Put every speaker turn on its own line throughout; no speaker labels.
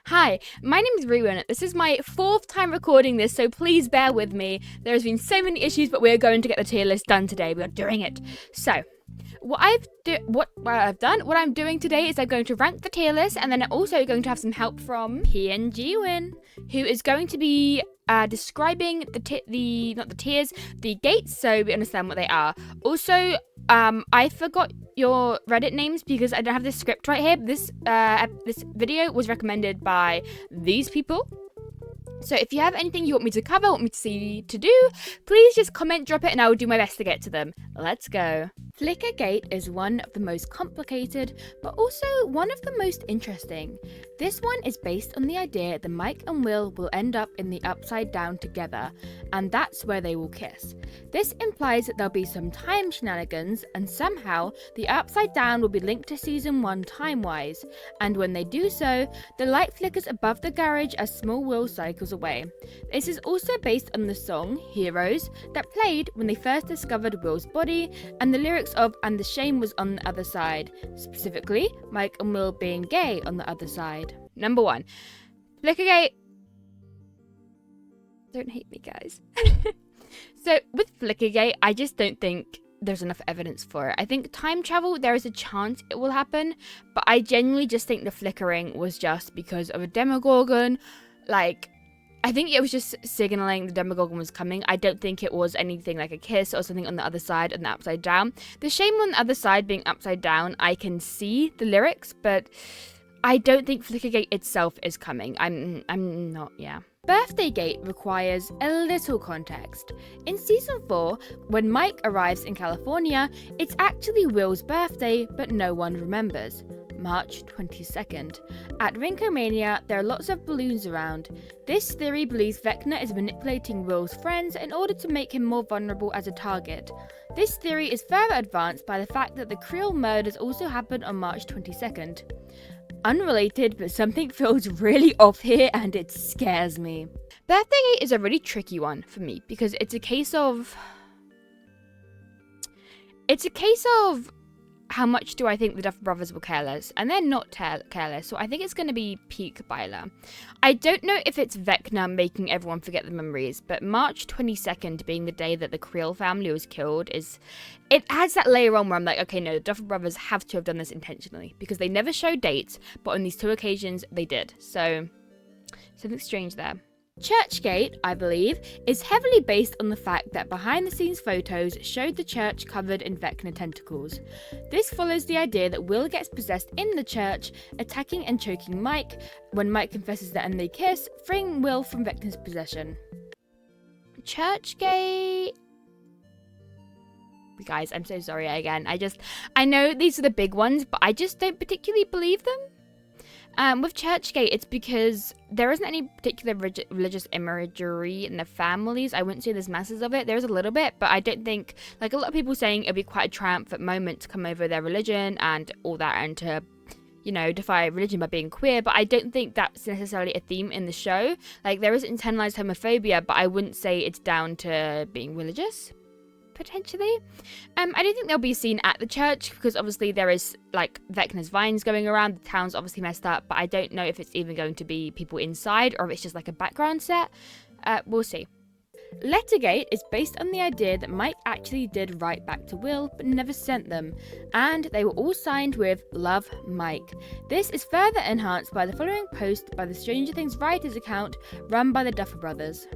Hi, my name is Riwen. This is my 4th time recording this, so please bear with me. There's been so many issues, but we're going to get the tier list done today. We are doing it. So, what I'm doing today is I'm going to rank the tier list, and then I'm also going to have some help from PNG Win, who is going to be describing the gates, so we understand what they are. Also, I forgot your Reddit names because I don't have this script right here. This video was recommended by these people. So if you have anything you want me to cover, want me to do, please just comment, drop it, and I will do my best to get to them. Let's go. Flickergate is one of the most complicated, but also one of the most interesting. This one is based on the idea that Mike and Will end up in the Upside Down together, and that's where they will kiss. This implies that there'll be some time shenanigans, and somehow the Upside Down will be linked to Season 1 time-wise, and when they do so, the light flickers above the garage as small Will cycles away. This is also based on the song Heroes that played when they first discovered Will's body, and the lyrics of "and the shame was on the other side," specifically Mike and Will being gay on the other side. Number 1, Flickergate. Don't hate me, guys. So with Flickergate, I just don't think there's enough evidence for it. I think time travel, there is a chance it will happen, but I genuinely just think the flickering was just because of a Demogorgon. I think it was just signaling the Demogorgon was coming. I don't think it was anything like a kiss or something on the other side and the Upside Down. The shame on the other side being upside down, I can see the lyrics, but I don't think Flickergate itself is coming. I'm not, yeah. Birthdagate requires a little context. In Season 4, when Mike arrives in California, it's actually Will's birthday, but no one remembers. March 22nd. At Rinkomania, there are lots of balloons around. This theory believes Vecna is manipulating Will's friends in order to make him more vulnerable as a target. This theory is further advanced by the fact that the Creel murders also happened on March 22nd. Unrelated, but something feels really off here and it scares me. Birthdagate is a really tricky one for me because it's a case of how much do I think the Duffer Brothers were careless? And they're not careless, so I think it's going to be peak Byler. I don't know if it's Vecna making everyone forget the memories, but March 22nd being the day that the Creel family was killed it adds that layer on where I'm like, okay, no, the Duffer Brothers have to have done this intentionally, because they never show dates, but on these 2 occasions, they did. So, something strange there. Churchgate, I believe, is heavily based on the fact that behind-the-scenes photos showed the church covered in Vecna tentacles. This follows the idea that Will gets possessed in the church, attacking and choking Mike. When Mike confesses that and they kiss, freeing Will from Vecna's possession. Churchgate... Guys, I'm so sorry again. I know these are the big ones, but I just don't particularly believe them. With Churchgate, it's because there isn't any particular religious imagery in the families. I wouldn't say there's masses of it. There's a little bit, but I don't think, like a lot of people saying it'll be quite a triumphant moment to come over their religion and all that and to, defy religion by being queer, but I don't think that's necessarily a theme in the show. Like, there is internalized homophobia, but I wouldn't say it's down to being religious. Potentially. I don't think they'll be seen at the church because obviously there is Vecna's vines going around. The town's obviously messed up, but I don't know if it's even going to be people inside or if it's just like a background set. We'll see. Lettergate is based on the idea that Mike actually did write back to Will but never sent them, and they were all signed with "Love, Mike." This is further enhanced by the following post by the Stranger Things writers account run by the Duffer Brothers.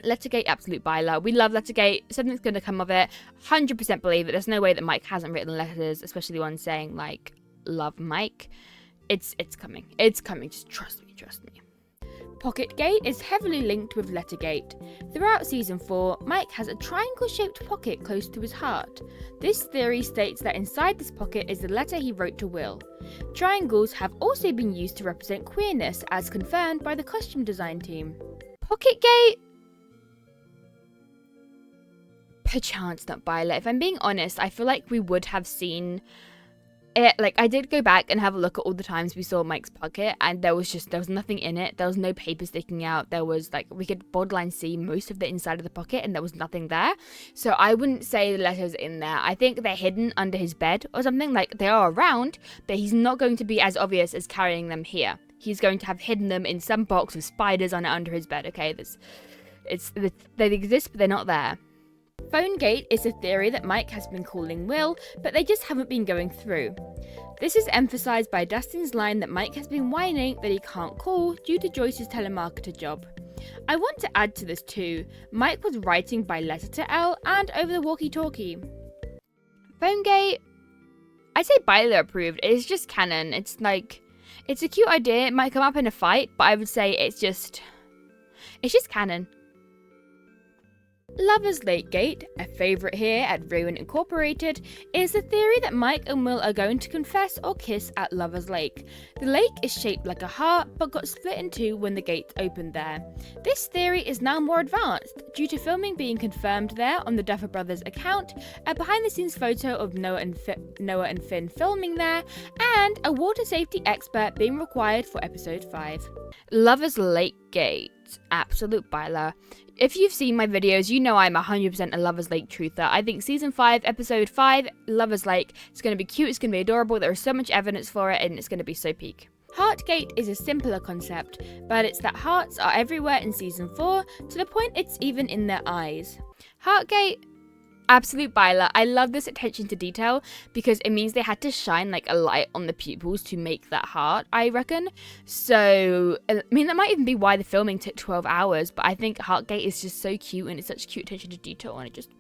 Lettergate, absolute Byler. We love Lettergate. Something's going to come of it. 100% believe it. There's no way that Mike hasn't written letters, especially the one saying, love Mike. It's coming. It's coming. Just trust me. Pocketgate is heavily linked with Lettergate. Throughout Season 4, Mike has a triangle-shaped pocket close to his heart. This theory states that inside this pocket is the letter he wrote to Will. Triangles have also been used to represent queerness, as confirmed by the costume design team. Pocketgate? Perchance not Byler. If I'm being honest, I feel like we would have seen it. I did go back and have a look at all the times we saw Mike's pocket, and there was nothing in it. There was no paper sticking out. There was we could borderline see most of the inside of the pocket, and there was nothing there. So I wouldn't say the letter's in there. I think they're hidden under his bed or something. They are around, but he's not going to be as obvious as carrying them here. he's going to have hidden them in some box with spiders on it under his bed. Okay, they exist, but they're not there. Phonegate is a theory that Mike has been calling Will, but they just haven't been going through. This is emphasised by Dustin's line that Mike has been whining that he can't call due to Joyce's telemarketer job. I want to add to this too, Mike was writing by letter to Elle and over the walkie-talkie. Phonegate, I'd say Byler approved. It's just canon. It's a cute idea. It might come up in a fight, but I would say it's just canon. Lover's Lake Gate, a favourite here at Ruin Incorporated, is the theory that Mike and Will are going to confess or kiss at Lover's Lake. The lake is shaped like a heart, but got split in two when the gate opened there. This theory is now more advanced, due to filming being confirmed there on the Duffer Brothers account, a behind-the-scenes photo of Noah and Finn filming there, and a water safety expert being required for episode 5. Lover's Lake Gate, absolute Byler. If you've seen my videos, you know I'm 100% a Lover's Lake truther. I think Season 5, Episode 5, Lover's Lake, it's going to be cute, it's going to be adorable, there is so much evidence for it, and it's going to be so peak. Heartgate is a simpler concept, but it's that hearts are everywhere in Season 4, to the point it's even in their eyes. Heartgate, absolute Byler. I love this attention to detail because it means they had to shine like a light on the pupils to make that heart, I reckon. So, I mean, that might even be why the filming took 12 hours, but I think Heartgate is just so cute and it's such cute attention to detail and it just...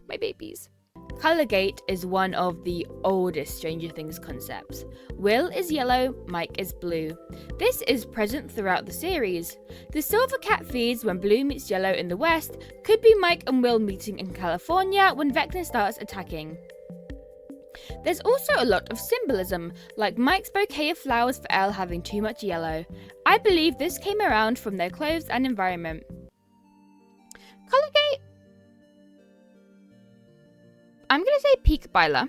my babies. Colourgate is one of the oldest Stranger Things concepts. Will is yellow, Mike is blue. This is present throughout the series. The silver cat feeds when blue meets yellow in the west could be Mike and Will meeting in California when Vecna starts attacking. There's also a lot of symbolism, like Mike's bouquet of flowers for Elle having too much yellow. I believe this came around from their clothes and environment. Colourgate, I'm going to say peak Byler.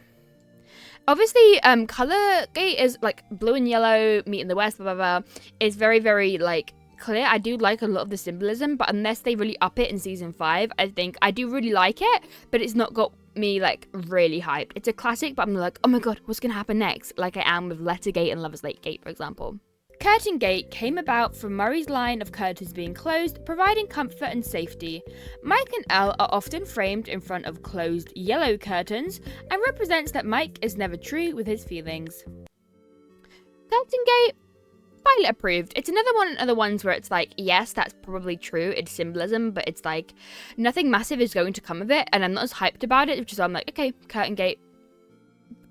Obviously, Colourgate is like blue and yellow, meet in the west, blah, blah, blah. It's very, very, like, clear. I do like a lot of the symbolism, but unless they really up it in Season 5, I think I do really like it, but it's not got me, like, really hyped. It's a classic, but I'm like, oh my god, what's going to happen next? Like I am with Lettergate and Lover's Lake Gate, for example. Curtain Gate came about from Murray's line of curtains being closed, providing comfort and safety. Mike and Elle are often framed in front of closed yellow curtains and represents that Mike is never true with his feelings. Curtain Gate, Byler approved. It's another one of the ones where it's like, yes, that's probably true, it's symbolism, but it's like, nothing massive is going to come of it, and I'm not as hyped about it, which is why I'm like, okay, Curtain Gate.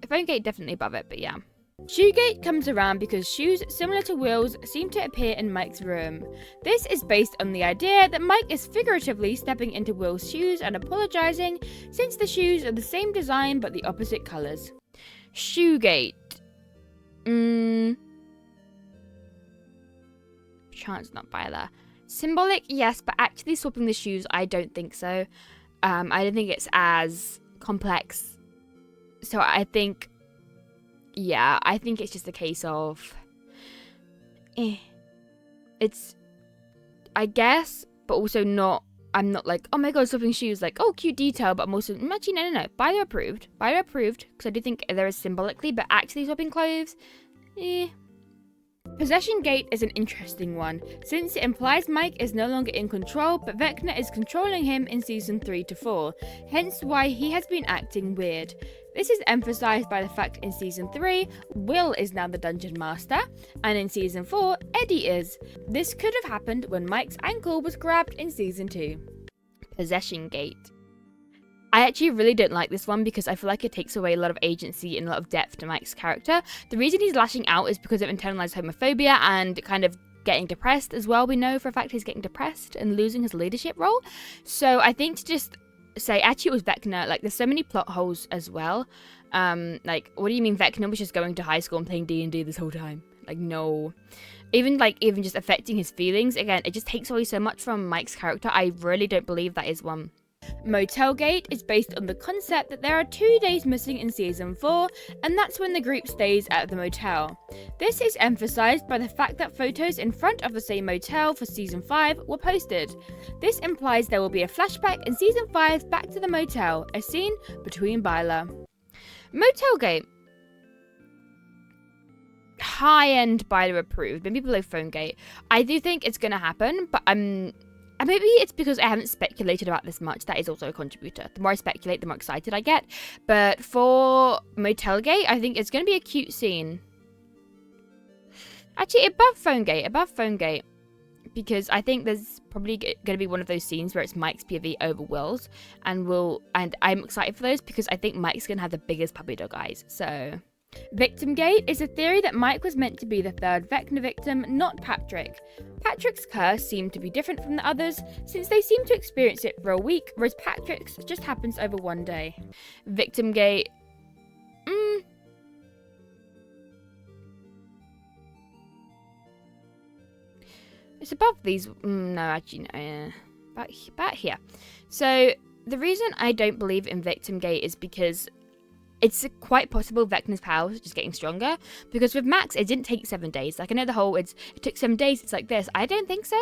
Phone Gate definitely above it, but yeah. Shoegate comes around because shoes similar to Will's seem to appear in Mike's room. This is based on the idea that Mike is figuratively stepping into Will's shoes and apologising, since the shoes are the same design but the opposite colours. Shoegate. Chance not Byler. Symbolic, yes, but actually swapping the shoes, I don't think so. I don't think it's as complex. So I think... yeah, I think it's just a case of... It's... I guess, but also not... I'm not like, oh my god, swapping shoes, like, oh, cute detail, but I'm also... actually, no. Byler approved. Byler approved, because I do think there is symbolically, but actually swapping clothes... Possession Gate is an interesting one, since it implies Mike is no longer in control, but Vecna is controlling him in Season 3 to 4, hence why he has been acting weird. This is emphasised by the fact in Season 3, Will is now the Dungeon Master, and in Season 4, Eddie is. This could have happened when Mike's ankle was grabbed in Season 2. Possession Gate. I actually really don't like this one because I feel like it takes away a lot of agency and a lot of depth to Mike's character. The reason he's lashing out is because of internalized homophobia and kind of getting depressed as well. We know for a fact he's getting depressed and losing his leadership role. So I think to just say, actually it was Vecna, like there's so many plot holes as well. Like, what do you mean Vecna was just going to high school and playing D&D this whole time? Like, no. Even just affecting his feelings, again, it just takes away so much from Mike's character. I really don't believe that is one. Motel Gate is based on the concept that there are 2 days missing in Season 4, and that's when the group stays at the motel. This is emphasised by the fact that photos in front of the same motel for Season 5 were posted. This implies there will be a flashback in Season 5 back to the motel, a scene between Byler. Motel Gate. high-end Byler approved, maybe below PhoneGate. I do think it's going to happen, but maybe it's because I haven't speculated about this much. That is also a contributor. The more I speculate, the more excited I get. But for Motelgate, I think it's going to be a cute scene. Actually, above PhoneGate. Because I think there's probably going to be one of those scenes where it's Mike's POV over Will's. And I'm excited for those because I think Mike's going to have the biggest puppy dog eyes. So... Victimgate is a theory that Mike was meant to be the third Vecna victim, not Patrick. Patrick's curse seemed to be different from the others, since they seem to experience it for a week, whereas Patrick's just happens over one day. Victimgate... It's above these... no, actually, no. Yeah. About here. So, the reason I don't believe in Victimgate is because... it's quite possible Vecna's powers are just getting stronger. Because with Max, it didn't take 7 days. Like, I know the whole, it took 7 days, it's like this. I don't think so,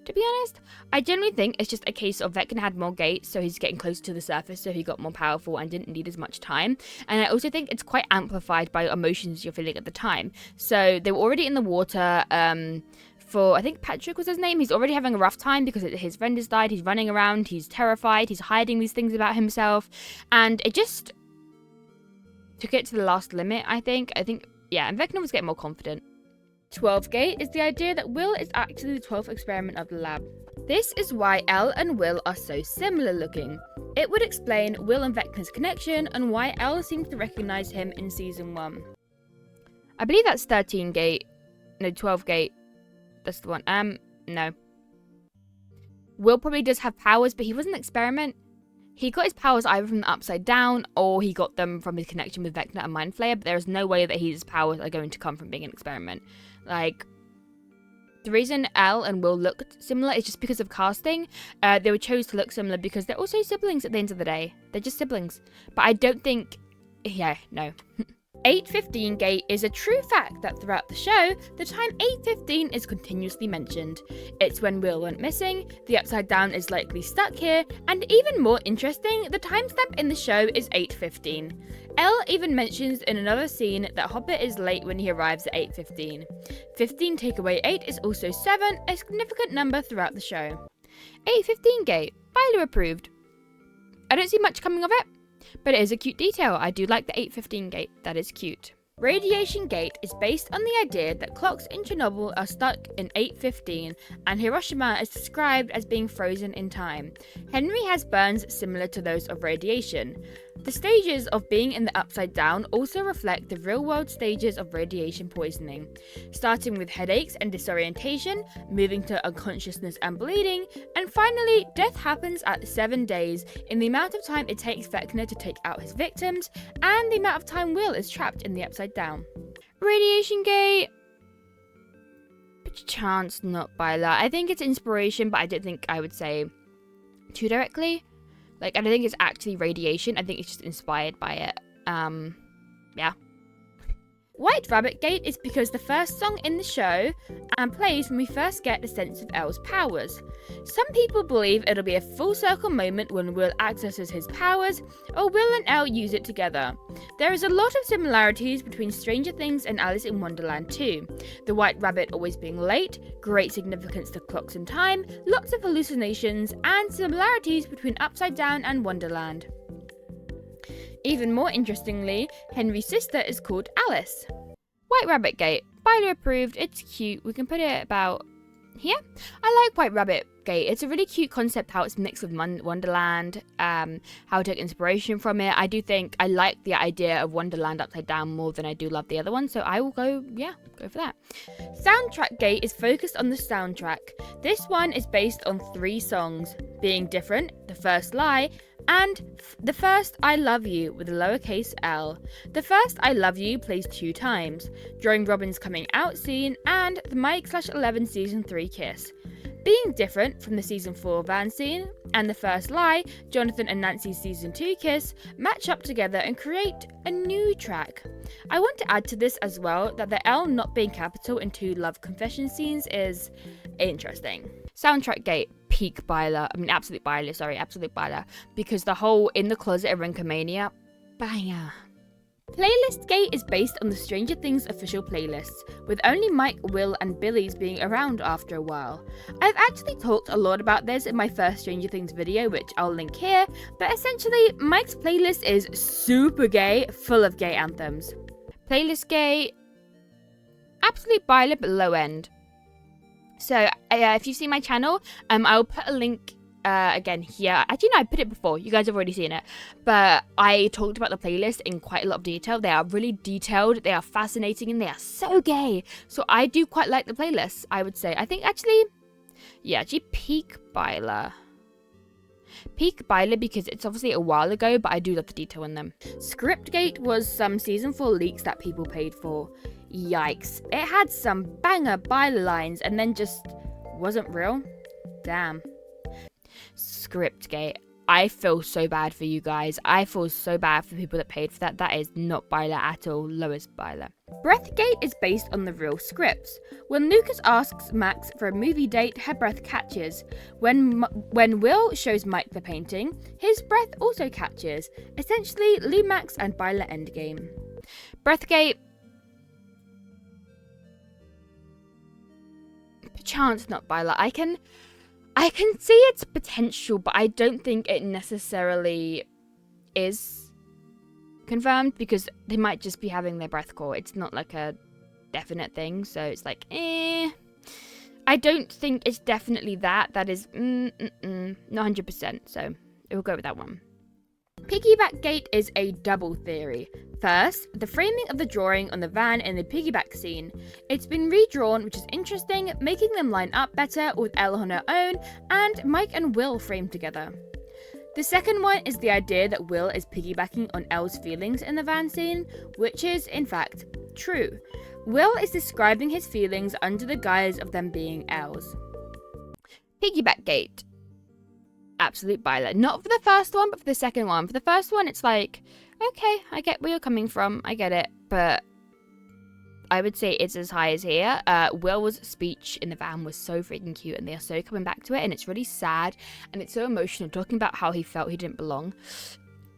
to be honest. I generally think it's just a case of Vecna had more gates, so he's getting closer to the surface, so he got more powerful and didn't need as much time. And I also think it's quite amplified by emotions you're feeling at the time. So, they were already in the water, for, I think Patrick was his name. He's already having a rough time because his friend has died. He's running around, he's terrified, he's hiding these things about himself. And it just... took it to the last limit, I think. Yeah, and Vecna was getting more confident. 12th gate is the idea that Will is actually the 12th experiment of the lab. This is why Elle and Will are so similar looking. It would explain Will and Vecna's connection and why Elle seems to recognize him in season 1. I believe that's 13 gate. No, 12 gate. That's the one. No. Will probably does have powers, but he was an experiment. He got his powers either from the Upside Down, or he got them from his connection with Vecna and Mind Flayer, but there is no way that his powers are going to come from being an experiment. Like, the reason Elle and Will look similar is just because of casting. They were chose to look similar because they're also siblings at the end of the day. They're just siblings. But I don't think... yeah, no. 8:15 gate is a true fact that throughout the show, the time 8:15 is continuously mentioned. It's when Will went missing, the Upside Down is likely stuck here, and even more interesting, the timestamp in the show is 8:15. Elle even mentions in another scene that Hobbit is late when he arrives at 8:15. 15 take away 8 is also 7, a significant number throughout the show. 8:15 gate, Byler approved. I don't see much coming of it. But it is a cute detail. I do like the 8:15 gate. That is cute. Radiation Gate is based on the idea that clocks in Chernobyl are stuck in 8:15, and Hiroshima is described as being frozen in time. Henry has burns similar to those of radiation. The stages of being in the Upside Down also reflect the real-world stages of radiation poisoning, starting with headaches and disorientation, moving to unconsciousness and bleeding, and finally, death happens at 7 days in the amount of time it takes Vecna to take out his victims, and the amount of time Will is trapped in the Upside Down. Radiation Gate... chance not Byler. I think it's inspiration, but I don't think I would say too directly. Like, I don't think it's actually radiation. I think it's just inspired by it. Yeah. White Rabbit Gate is because the first song in the show plays when we first get the sense of Elle's powers. Some people believe it'll be a full circle moment when Will accesses his powers, or Will and Elle use it together. There is a lot of similarities between Stranger Things and Alice in Wonderland too. The White Rabbit always being late, great significance to clocks and time, lots of hallucinations, and similarities between Upside Down and Wonderland. Even more interestingly, Henry's sister is called Alice. White Rabbit Gate. Byler approved. It's cute. We can put it about here. I like White Rabbit Gate. It's a really cute concept how it's mixed with Wonderland, how to take inspiration from it. I do think I like the idea of Wonderland Upside Down more than I do love the other one, so I will go for that. Soundtrack Gate is focused on the soundtrack. This one is based on 3 songs, Being Different, The First Lie, and The First I Love You with a lowercase l. The First I Love You plays 2 times, during Robin's coming out scene and the Mike/11 season 3 kiss. Being Different from the season 4 van scene and The First Lie, Jonathan and Nancy's season 2 kiss, match up together and create a new track. I want to add to this as well that the L not being capital in 2 love confession scenes is interesting. Soundtrack Gate, peak Byler. I mean, absolute Byler, because the whole In the Closet of Rinkomania, banger. Playlist Gate is based on the Stranger Things official playlists, with only Mike, Will, and Billy's being around after a while. I've actually talked a lot about this in my first Stranger Things video, which I'll link here, but essentially, Mike's playlist is super gay, full of gay anthems. Playlist Gate, absolute Byler, but low end. So, if you see my channel, I'll put a link again here. Actually, no, I put it before. You guys have already seen it. But I talked about the playlist in quite a lot of detail. They are really detailed. They are fascinating. And they are so gay. So I do quite like the playlist, I would say. I think actually, yeah, actually peak Byler. Peak Byler because it's obviously a while ago, but I do love the detail in them. Scriptgate was some season 4 leaks that people paid for. Yikes. It had some banger Byler lines and then just wasn't real. Damn. Scriptgate. I feel so bad for you guys. I feel so bad for the people that paid for that. That is not Byler at all. Lowest Byler. Breathgate is based on the real scripts. When Lucas asks Max for a movie date, her breath catches. When Will shows Mike the painting, his breath also catches. Essentially, Lou Max and Byler endgame. Breathgate. Perchance not Byler. I can see its potential, but I don't think it necessarily is confirmed because they might just be having their breath caught. It's not like a definite thing, so it's like, I don't think it's definitely that. That is, not 100%, so we'll go with that one. Piggyback Gate is a double theory. First, the framing of the drawing on the van in the piggyback scene. It's been redrawn, which is interesting, making them line up better with Elle on her own and Mike and Will framed together. The second one is the idea that Will is piggybacking on Elle's feelings in the van scene, which is, in fact, true. Will is describing his feelings under the guise of them being Elle's. Piggyback Gate. Absolute Byler. Not for the first one, but for the second one. For the first one, it's like, okay, I get where you're coming from. I get it. But I would say it's as high as here. Will's speech in the van was so freaking cute, and they are so coming back to it, and it's really sad, and it's so emotional, talking about how he felt he didn't belong.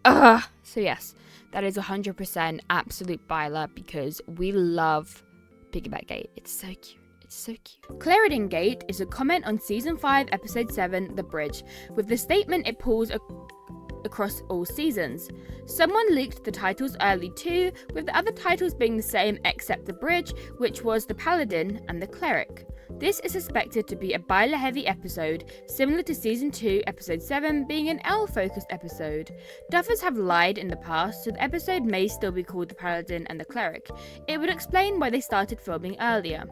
So yes, that is 100% absolute Byler, because we love Piggyback Gate. It's so cute. So cute. Clarendon Gate is a comment on season 5 episode 7 The Bridge, with the statement it pulls across all seasons. Someone leaked the titles early too, with the other titles being the same except The Bridge, which was The Paladin and The Cleric. This is suspected to be a Byler heavy episode, similar to season 2 episode 7 being an Elle focused episode. Duffers have lied in the past, so the episode may still be called The Paladin and The Cleric. It would explain why they started filming earlier.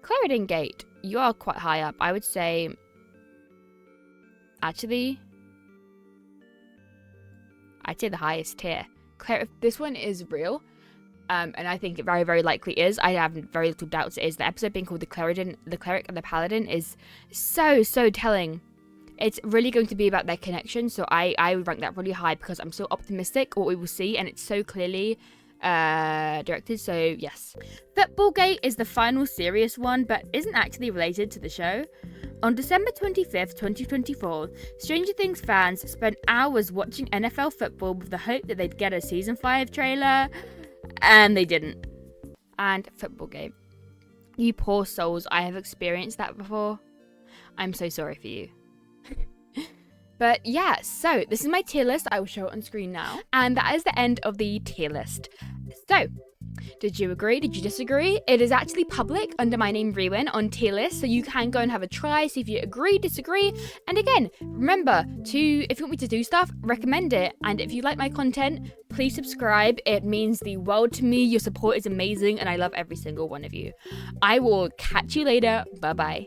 Clarendon Gate, you are quite high up. I would say, actually, I'd say the highest tier. This one is real, and I think it very, very likely is. I have very little doubts it is. The episode being called The Cleric and the Paladin is so telling. It's really going to be about their connection, so I would rank that really high because I'm so optimistic what we will see, and it's so clearly directed, so yes. Football Gate is the final serious one, but isn't actually related to the show. On December 25th, 2024, Stranger Things fans spent hours watching NFL football with the hope that they'd get a season 5 trailer, and they didn't. And Football Gate. You poor souls, I have experienced that before. I'm so sorry for you. But yeah, so this is my tier list. I will show it on screen now. And that is the end of the tier list. So, did you agree? Did you disagree? It is actually public under my name Rewin on tier list, so you can go and have a try, see if you agree, disagree. And again, remember if you want me to do stuff, recommend it. And if you like my content, please subscribe. It means the world to me. Your support is amazing, and I love every single one of you. I will catch you later. Bye-bye.